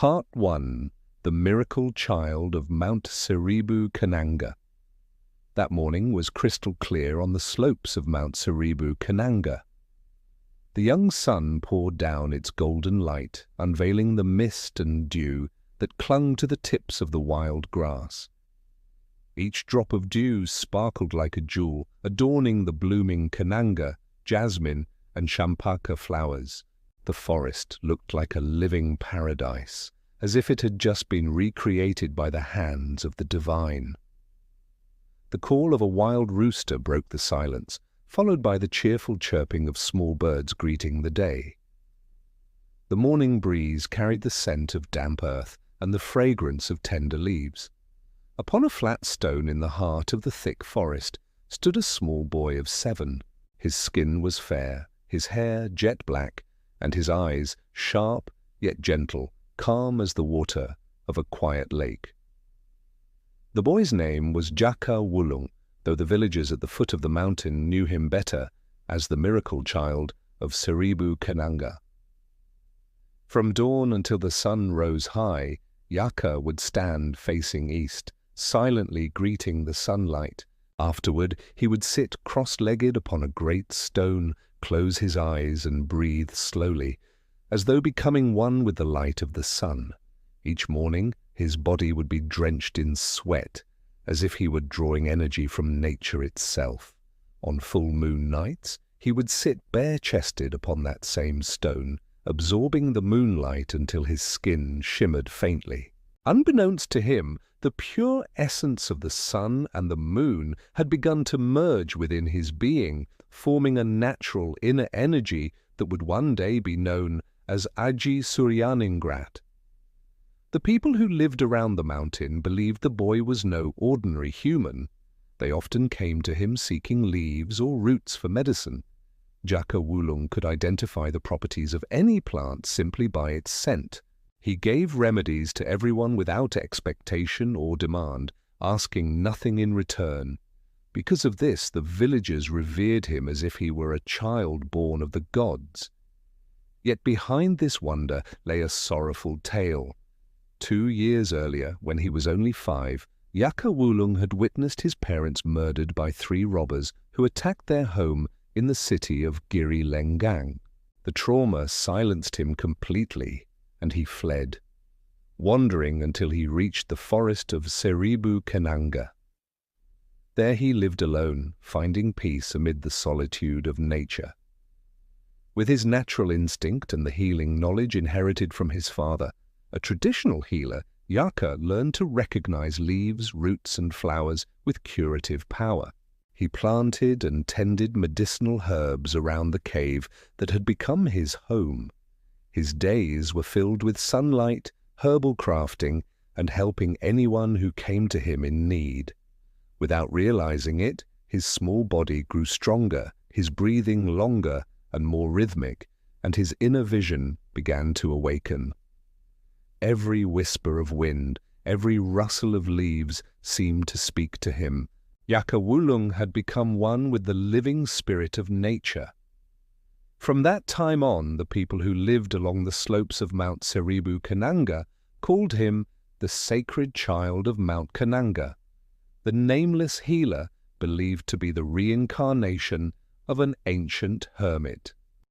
Part-1, The Miracle Child of Mount Seribu Kenanga. That morning was crystal clear on the slopes of Mount Seribu Kenanga. The young sun poured down its golden light, unveiling the mist and dew that clung to the tips of the wild grass. Each drop of dew sparkled like a jewel, adorning the blooming kenanga, jasmine, and champaka flowers. The forest looked like a living paradise, as if it had just been recreated by the hands of the divine. The call of a wild rooster broke the silence, followed by the cheerful chirping of small birds greeting the day. The morning breeze carried the scent of damp earth and the fragrance of tender leaves. Upon a flat stone in the heart of the thick forest stood a small boy of 7. His skin was fair, his hair jet black, and his eyes sharp yet gentle, calm as the water of a quiet lake. The boy's name was Jaka Wulung, though the villagers at the foot of the mountain knew him better as the miracle child of Seribu Kenanga. From dawn until the sun rose high, Jaka would stand facing east, silently greeting the sunlight. Afterward, he would sit cross-legged upon a great stone, close his eyes and breathe slowly, as though becoming one with the light of the sun. Each morning, his body would be drenched in sweat, as if he were drawing energy from nature itself. On full moon nights, he would sit bare-chested upon that same stone, absorbing the moonlight until his skin shimmered faintly. Unbeknownst to him, the pure essence of the sun and the moon had begun to merge within his being, forming a natural inner energy that would one day be known as Aji Suryaningrat. The people who lived around the mountain believed the boy was no ordinary human. They often came to him seeking leaves or roots for medicine. Jaka Wulung could identify the properties of any plant simply by its scent. He gave remedies to everyone without expectation or demand, asking nothing in return. Because of this, the villagers revered him as if he were a child born of the gods. Yet behind this wonder lay a sorrowful tale. 2 years earlier, when he was only 5, Jaka Wulung had witnessed his parents murdered by 3 robbers who attacked their home in the city of Giri Lenggang. The trauma silenced him completely, and he fled, wandering until he reached the forest of Seribu Kenanga. There he lived alone, finding peace amid the solitude of nature. With his natural instinct and the healing knowledge inherited from his father, a traditional healer, Jaka learned to recognize leaves, roots, and flowers with curative power. He planted and tended medicinal herbs around the cave that had become his home. His days were filled with sunlight, herbal crafting, and helping anyone who came to him in need. Without realizing it, his small body grew stronger, his breathing longer and more rhythmic, and his inner vision began to awaken. Every whisper of wind, every rustle of leaves seemed to speak to him. Jaka Wulung had become one with the living spirit of nature. From that time on, the people who lived along the slopes of Mount Seribu Kenanga called him the sacred child of Mount Kenanga, the nameless healer believed to be the reincarnation of an ancient hermit.